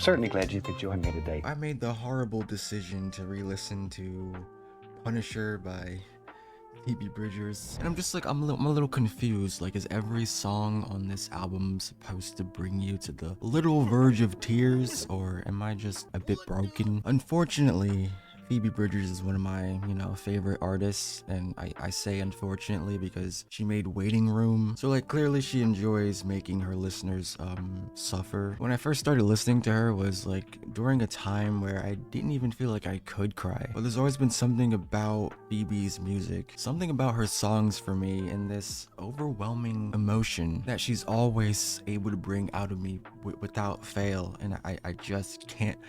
certainly glad you could join me today. I made the horrible decision to re-listen to Punisher by Phoebe Bridges, and I'm just like, I'm a little confused. Like, is every song on this album supposed to bring you to the literal verge of tears, or am I just a bit broken? Unfortunately, Phoebe Bridgers is one of my, favorite artists, and I say unfortunately because she made Waiting Room. So like, clearly she enjoys making her listeners suffer. When I first started listening to her was like during a time where I didn't even feel like I could cry. But there's always been something about Phoebe's music, something about her songs for me, and this overwhelming emotion that she's always able to bring out of me without fail, and I just can't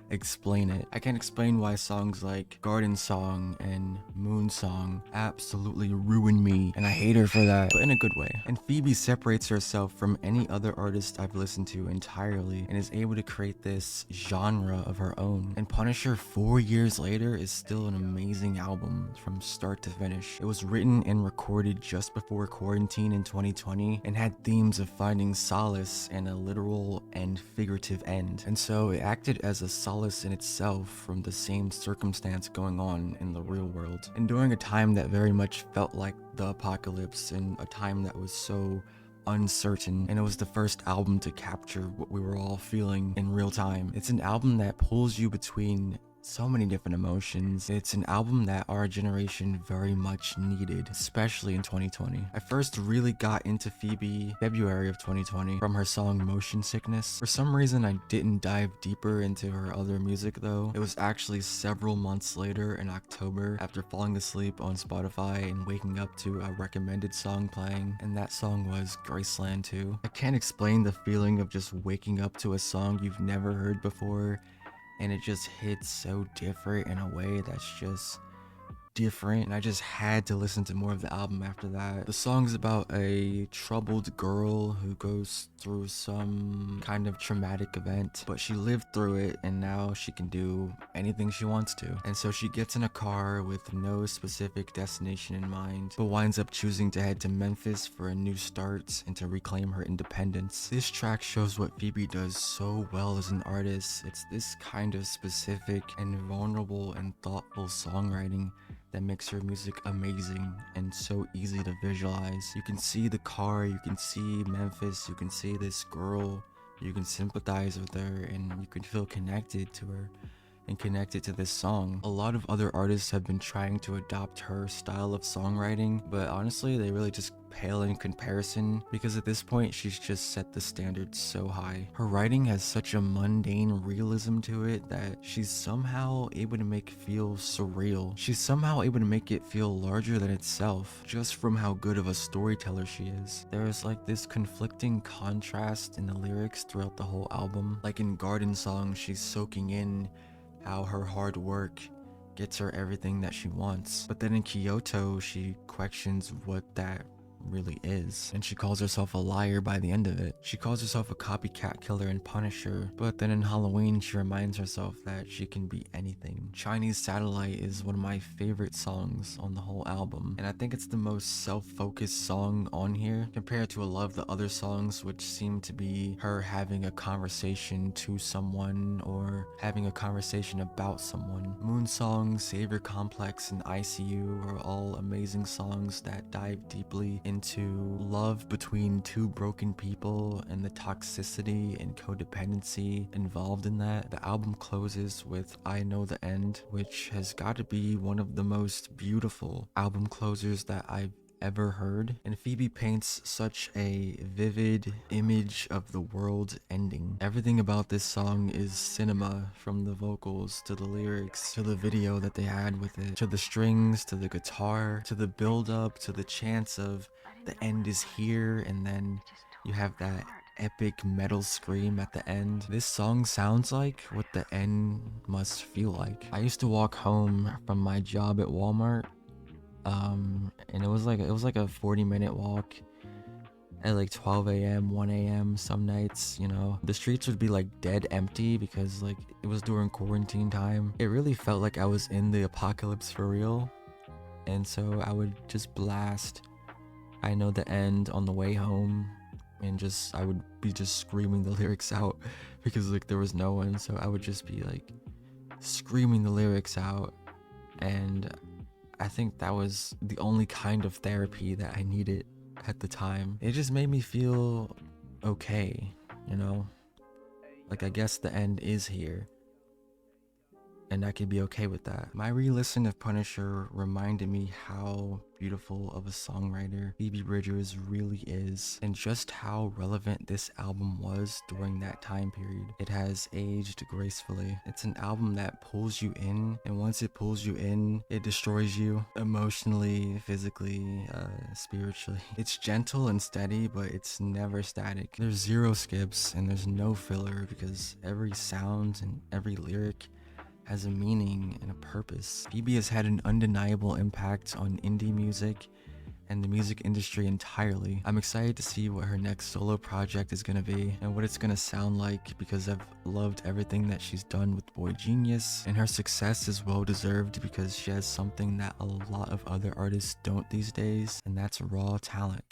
explain it. I can't explain why songs like Garden Song and Moon Song absolutely ruin me, and I hate her for that, but in a good way. And Phoebe separates herself from any other artist I've listened to entirely and is able to create this genre of her own. And Punisher 4 years later is still an amazing album from start to finish. It was written and recorded just before quarantine in 2020 and had themes of finding solace and a literal and figurative end. And so it acted as a solace in itself from the same circumstance going on in the real world. And during a time that very much felt like the apocalypse, and a time that was so uncertain, and it was the first album to capture what we were all feeling in real time. It's an album that pulls you between so many different emotions. It's an album that our generation very much needed, especially in 2020. I first really got into Phoebe February of 2020 from her song Motion Sickness. For some reason, I didn't dive deeper into her other music though. It was actually several months later in October, after falling asleep on Spotify and waking up to a recommended song playing, and that song was Graceland 2. I can't explain the feeling of just waking up to a song you've never heard before, and it just hits so different in a way that's just different, and I just had to listen to more of the album after that. The song's about a troubled girl who goes through some kind of traumatic event, but she lived through it and now she can do anything she wants to. And so she gets in a car with no specific destination in mind, but winds up choosing to head to Memphis for a new start and to reclaim her independence. This track shows what Phoebe does so well as an artist. It's this kind of specific and vulnerable and thoughtful songwriting that makes her music amazing and so easy to visualize. You can see the car, you can see Memphis, you can see this girl, you can sympathize with her, and you can feel connected to her and connected to this song. A lot of other artists have been trying to adopt her style of songwriting, but honestly they really just pale in comparison, because at this point she's just set the standard so high. Her writing has such a mundane realism to it that she's somehow able to make it feel surreal. She's somehow able to make it feel larger than itself, just from how good of a storyteller she is. There's like this conflicting contrast in the lyrics throughout the whole album. Like in Garden Song, she's soaking in how her hard work gets her everything that she wants. But then in Kyoto, she questions what that really is, and she calls herself a liar by the end of it. She calls herself a copycat killer and Punisher, but then in Halloween she reminds herself that she can be anything. Chinese Satellite is one of my favorite songs on the whole album, and I think it's the most self-focused song on here compared to a lot of the other songs, which seem to be her having a conversation to someone or having a conversation about someone. Moon Song, Savior Complex, and ICU are all amazing songs that dive deeply into love between two broken people and the toxicity and codependency involved in that. The album closes with I Know the End, which has got to be one of the most beautiful album closers that I've ever heard, and Phoebe paints such a vivid image of the world ending. Everything about this song is cinema, from the vocals to the lyrics to the video that they had with it, to the strings, to the guitar, to the build up, to the chants of the end is here, and then you have that epic metal scream at the end. This song sounds like what the end must feel like. I used to walk home from my job at Walmart, and it was like a 40-minute walk at like 12 a.m, 1 a.m. some nights. The streets would be like dead empty because like it was during quarantine time. It really felt like I was in the apocalypse for real, and so I would just blast I Know the End on the way home and just I would be just screaming the lyrics out because like there was no one, so I would just be like screaming the lyrics out. And I think that was the only kind of therapy that I needed at the time. It just made me feel okay, you know? Like, I guess the end is here, and I could be okay with that. My re-listen of Punisher reminded me how beautiful of a songwriter Phoebe Bridges really is, and just how relevant this album was during that time period. It has aged gracefully. It's an album that pulls you in, and once it pulls you in, it destroys you emotionally, physically, spiritually. It's gentle and steady, but it's never static. There's zero skips and there's no filler because every sound and every lyric has a meaning and a purpose. Phoebe has had an undeniable impact on indie music and the music industry entirely. I'm excited to see what her next solo project is gonna be and what it's gonna sound like, because I've loved everything that she's done with Boy Genius, and her success is well deserved because she has something that a lot of other artists don't these days, and that's raw talent.